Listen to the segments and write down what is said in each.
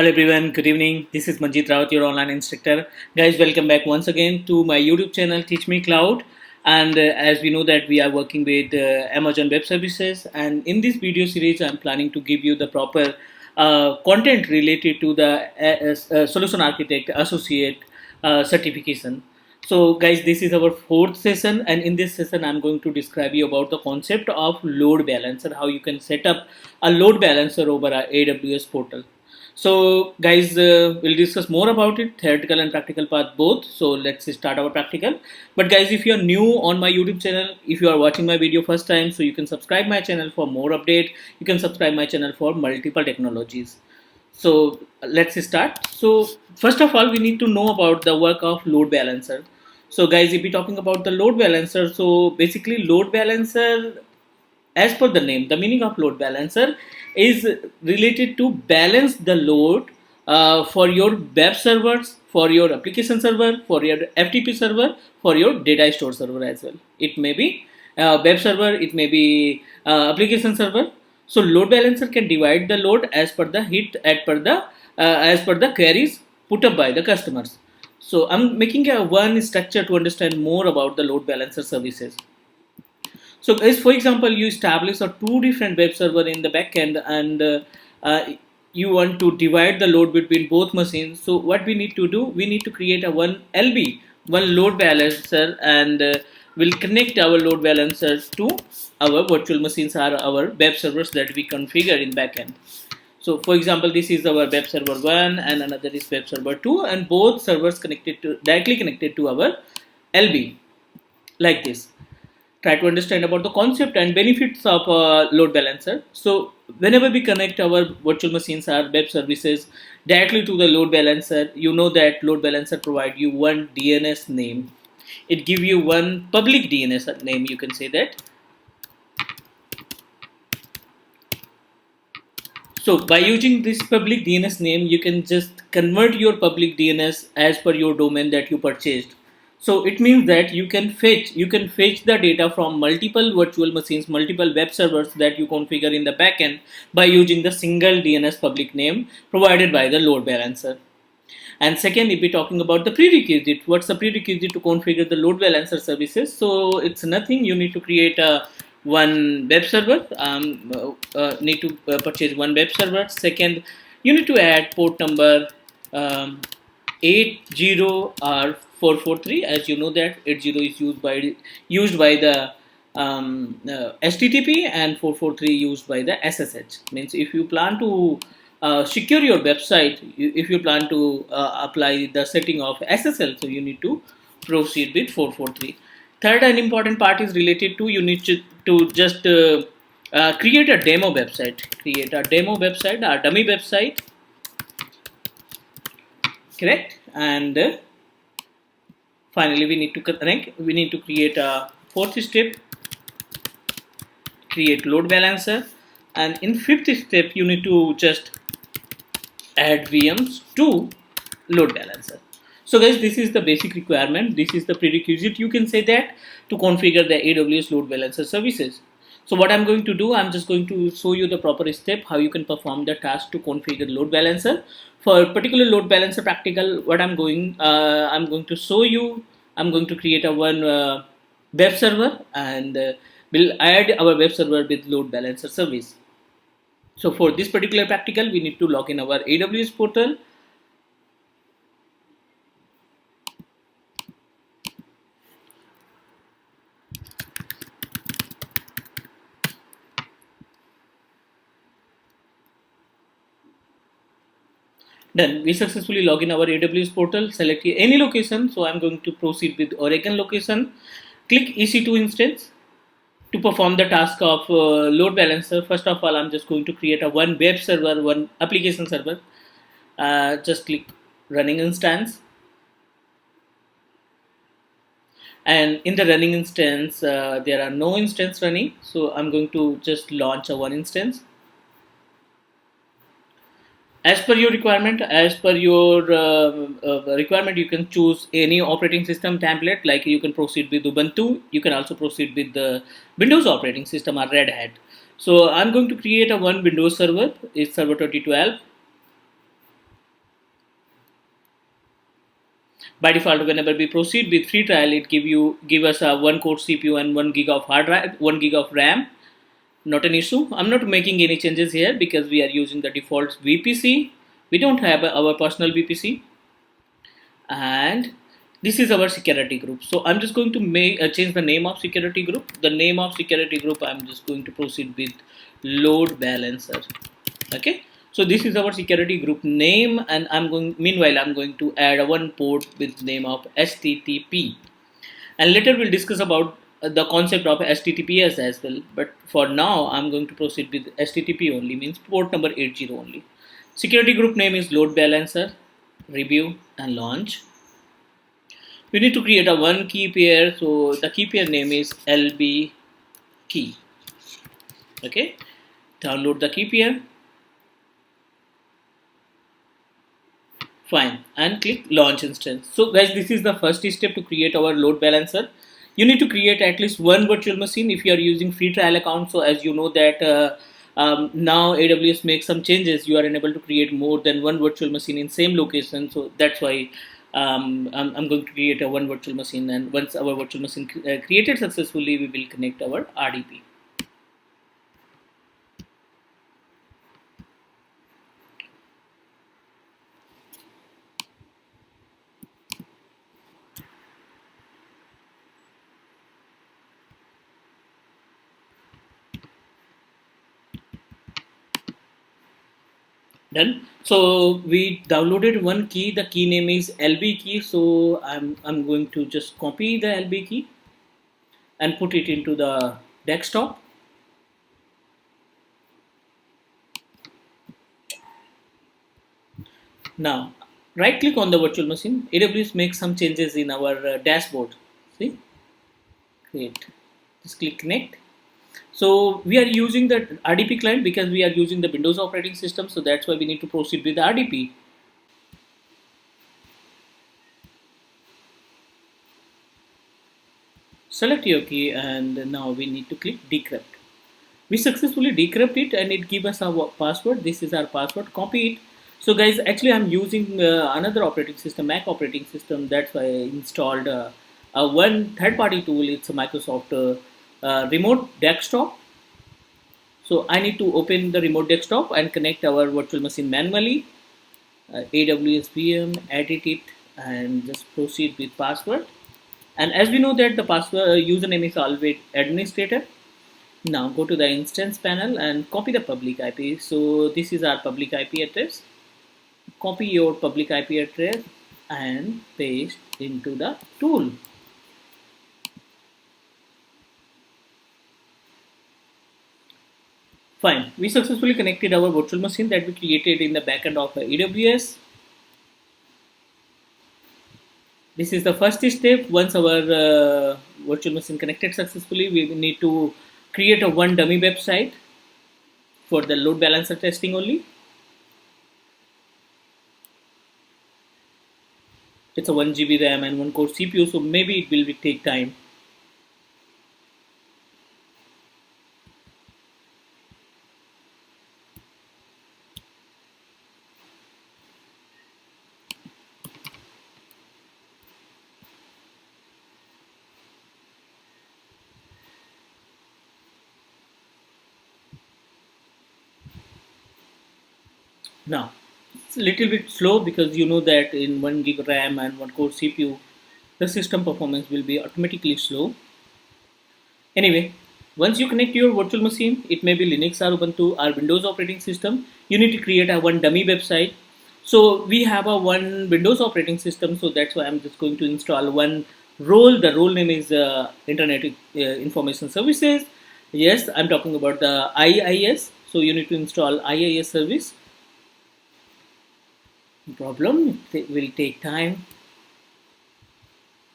Hello everyone, good evening. This is Manjeet Rawat, your online instructor. Guys, welcome back once again to my YouTube channel Teach Me Cloud. And as we know that we are working with Amazon Web Services, and in this video series, I'm planning to give you the proper content related to the Solution Architect Associate certification. So, guys, this is our fourth session, and in this session, I'm going to describe you about the concept of load balancer, how you can set up a load balancer over a AWS portal. So, guys, we'll discuss more about it, theoretical and practical part both. So, let's start our practical. But, guys, if you are new on my YouTube channel, if you are watching my video first time, so you can subscribe my channel for more update. You can subscribe my channel for multiple technologies. So, let's start. So, first of all, we need to know about the work of load balancer. So, guys, if we're talking about the load balancer, so basically, load balancer, as per the name, the meaning of load balancer is related to balance the load for your web servers, for your application server, for your FTP server, for your data store server as well. It may be web server, it may be application server. So load balancer can divide the load as per the as per the queries put up by the customers. So I'm making a one structure to understand more about the load balancer services. So, as for example, you establish a two different web server in the backend, and you want to divide the load between both machines. So, what we need to do, we need to create a one LB, one load balancer, and we'll connect our load balancers to our virtual machines or our web servers that we configure in backend. So, for example, this is our web server 1 and another is web server 2, and both servers directly connected to our LB like this. Try to understand about the concept and benefits of load balancer. So whenever we connect our virtual machines or web services directly to the load balancer, you know that load balancer provide you one DNS name. It give you one public DNS name, you can say that. So by using this public DNS name, you can just convert your public DNS as per your domain that you purchased. So it means that you can fetch the data from multiple virtual machines, multiple web servers that you configure in the backend by using the single DNS public name provided by the load balancer. And second, if we're talking about the prerequisite, what's the prerequisite to configure the load balancer services? So it's nothing. You need to create a one web server. Need to purchase one web server. Second, you need to add port number 80 or 443. As you know that 80 is used by the HTTP and 443 used by the SSH. Means if you plan to secure your website, if you plan to apply the setting of SSL, so you need to proceed with 443. Third and important part is related to you need to just create a demo website, a dummy website, correct? And finally, we need to connect. We need to create a fourth step, create load balancer, and in fifth step, you need to just add VMs to load balancer. So guys, this is the basic requirement. This is the prerequisite, you can say that, to configure the AWS load balancer services. So what I'm going to do, I'm just going to show you the proper step how you can perform the task to configure load balancer. For particular load balancer practical, what I'm going to show you, I'm going to create a one web server, and we'll add our web server with load balancer service. So for this particular practical, we need to log in our AWS portal. Done. We successfully log in our AWS portal. Select any location. So I'm going to proceed with Oregon location. Click EC2 instance. To perform the task of load balancer, first of all, I'm just going to create a one web server, one application server. Just click running instance. And in the running instance, there are no instance running. So I'm going to just launch a one instance. As per your requirement, you can choose any operating system template. Like you can proceed with Ubuntu, you can also proceed with the Windows operating system or Red Hat. So I'm going to create a one Windows server. It's server 2012. By default, whenever we proceed with free trial, it give us a 1 core CPU and 1 gig of hard drive, 1 gig of RAM. Not an issue. I'm not making any changes here because we are using the default VPC. We don't have our personal VPC, and this is our security group. So I'm just going to make change the name of security group. The name of security group, I'm just going to proceed with load balancer. Okay, so this is our security group name, and I'm going to add a one port with name of HTTP, and later we'll discuss about the concept of HTTPS as well. But for now, I'm going to proceed with HTTP only, means port number 80 only. Security group name is load balancer. Review and launch. We need to create a one key pair, so the key pair name is LB key. Okay, download the key pair. Fine, and click launch instance. So guys, this is the first step to create our load balancer. You need to create at least one virtual machine if you are using free trial account. So as you know that now AWS makes some changes, you are unable to create more than one virtual machine in same location. So that's why I'm going to create a one virtual machine, and once our virtual machine created successfully, we will connect our RDP. Done. So we downloaded one key. The key name is LB key. So I'm going to just copy the LB key and put it into the desktop. Now right click on the virtual machine. AWS makes some changes in our dashboard. See, create. Just click connect. So we are using the RDP client because we are using the Windows operating system. So that's why we need to proceed with the RDP. Select your key, and now we need to click decrypt. We successfully decrypt it, and it gives us our password. This is our password. Copy it. So guys, actually I'm using another operating system, Mac operating system. That's why I installed one third-party tool. It's a Microsoft remote desktop. So I need to open the remote desktop and connect our virtual machine manually. AWS VM, edit it, and just proceed with password. And as we know that the password username is always administrator. Now go to the instance panel and copy the public IP. So this is our public IP address. Copy your public IP address and paste into the tool. Fine. We successfully connected our virtual machine that we created in the backend of AWS. This is the first step. Once our virtual machine connected successfully, we need to create a one dummy website for the load balancer testing only. It's a 1 GB RAM and 1 core CPU, so maybe it will take time. Now, it's a little bit slow because you know that in 1 gig RAM and 1 core CPU, the system performance will be automatically slow. Anyway, once you connect your virtual machine, it may be Linux or Ubuntu or Windows operating system, you need to create a one dummy website. So we have a one Windows operating system, so that's why I'm just going to install one role. The role name is Internet Information Services. Yes, I'm talking about the IIS. So you need to install IIS service. No problem, it will take time.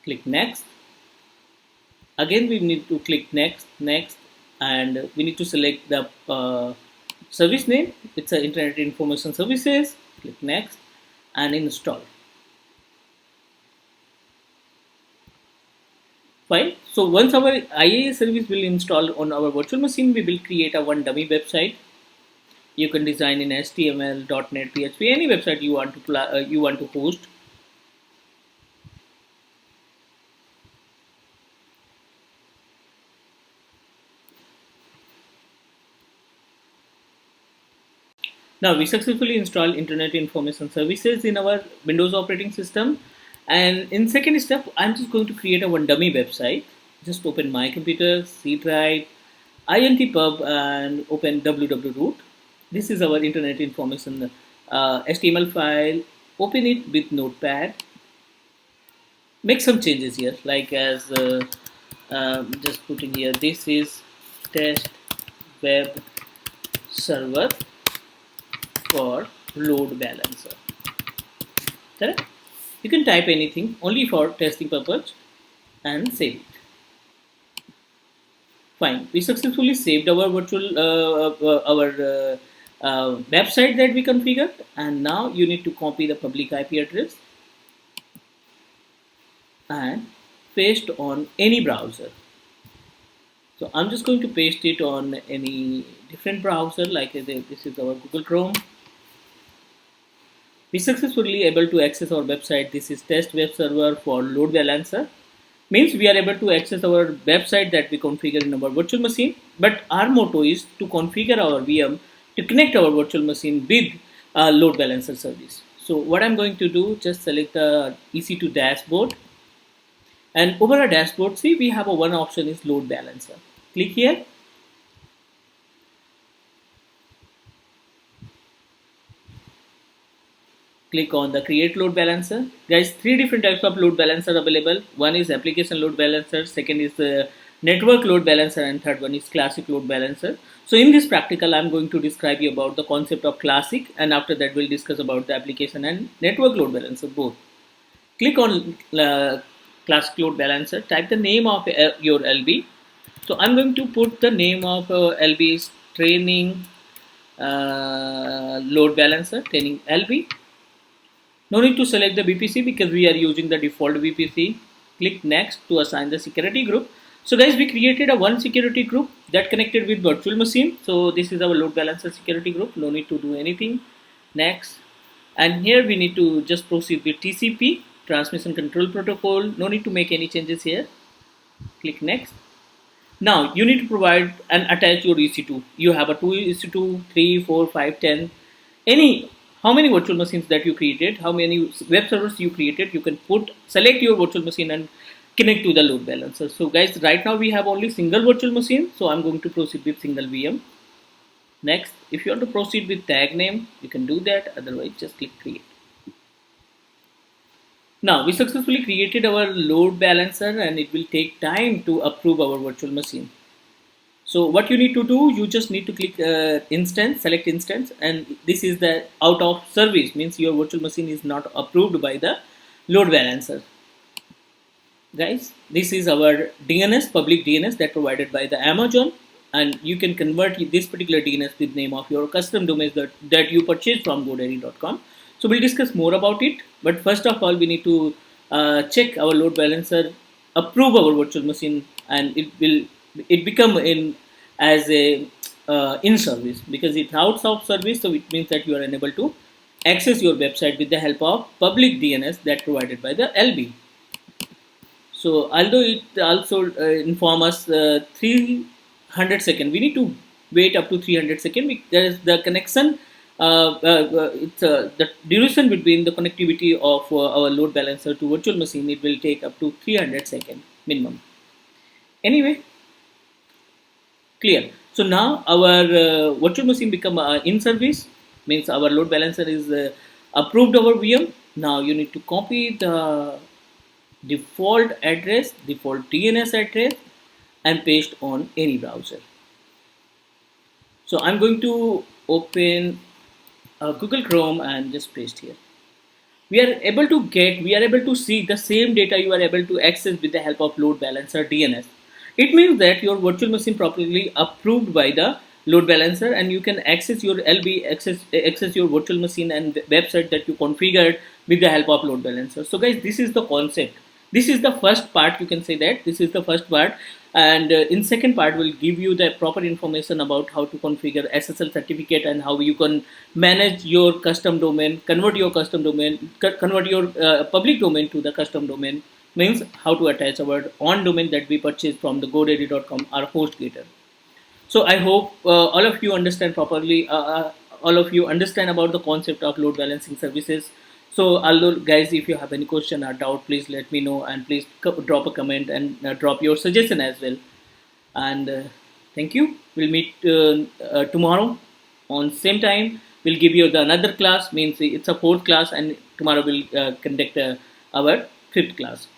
Click next. Again we need to click next, and we need to select the service name. It's a Internet Information Services. Click next and install. Fine. So once our IIS service will install on our virtual machine, we will create a one dummy website. You can design in HTML, .NET, PHP, any website you want to host. Now we successfully installed Internet Information Services in our Windows operating system. And in second step, I'm just going to create a one dummy website. Just open my computer, C drive, intpub, and open www.root. This is our Internet Information HTML file. Open it with Notepad. Make some changes here, like as just putting here. This is test web server for load balancer. Correct? You can type anything only for testing purpose and save it. Fine. We successfully saved our virtual our website that we configured, and now you need to copy the public IP address and paste on any browser. So I'm just going to paste it on any different browser, like this is our Google Chrome. We successfully able to access our website. This is test web server for load balancer. Means we are able to access our website that we configure in our virtual machine. But our motto is to configure our VM to connect our virtual machine with load balancer service. So what I'm going to do, just select the EC2 dashboard. And over a dashboard, see we have a one option is load balancer. Click here. Click on the create load balancer. Guys, three different types of load balancer available. One is application load balancer, second is the network load balancer, and third one is classic load balancer. So in this practical, I'm going to describe you about the concept of classic, and after that we'll discuss about the application and network load balancer both. Click on classic load balancer, type the name of your LB. So I'm going to put the name of LB's training load balancer, training LB. No need to select the VPC because we are using the default VPC. Click next to assign the security group. So guys, we created a one security group that connected with virtual machine. So this is our load balancer security group. No need to do anything. Next. And here we need to just proceed with TCP, transmission control protocol. No need to make any changes here. Click next. Now you need to provide and attach your EC2. You have a 2 EC2, 3, 4, 5, 10, any how many virtual machines that you created, how many web servers you created, you can select your virtual machine and connect to the load balancer. So guys, right now we have only single virtual machine, so I'm going to proceed with single VM. Next, if you want to proceed with tag name, you can do that, otherwise just click create. Now we successfully created our load balancer and it will take time to approve our virtual machine. So what you need to do, you just need to click instance, select instance, and this is the out of service, means your virtual machine is not approved by the load balancer. Guys, this is our DNS, public DNS that provided by the Amazon, and you can convert this particular DNS with name of your custom domains that you purchased from GoDaddy.com. So we'll discuss more about it, but first of all we need to check our load balancer, approve our virtual machine, and it become in as a in service because it's out of service, so it means that you are unable to access your website with the help of public DNS that provided by the LB. So although it also inform us 300 seconds, we need to wait up to 300 seconds. There is the connection. It's the duration between the connectivity of our load balancer to virtual machine. It will take up to 300 seconds minimum. Anyway, clear. So now our virtual machine become in service, means our load balancer is approved over VM. Now you need to copy the default address, default DNS address, and paste on any browser. So I'm going to open Google Chrome and just paste here. We are able to see the same data you are able to access with the help of load balancer DNS. It means that your virtual machine properly approved by the load balancer, and you can access your LB, access your virtual machine and website that you configured with the help of load balancer. So guys, this is the concept. This is the first part, you can say that this is the first part, and in second part we'll give you the proper information about how to configure SSL certificate and how you can manage your custom domain, convert your public domain to the custom domain, means how to attach our own domain that we purchased from the GoDaddy.com, our HostGator. So I hope all of you understand properly all of you understand about the concept of load balancing services. So, although guys, if you have any question or doubt, please let me know, and please drop a comment and drop your suggestion as well. And thank you. We'll meet tomorrow on same time. We'll give you the another class. Means it's a fourth class, and tomorrow we'll conduct our fifth class.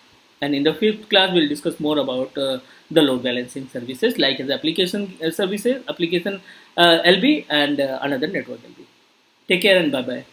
And in the fifth class, we'll discuss more about the load balancing services, like the application services, application LB, and another network LB. Take care and bye bye.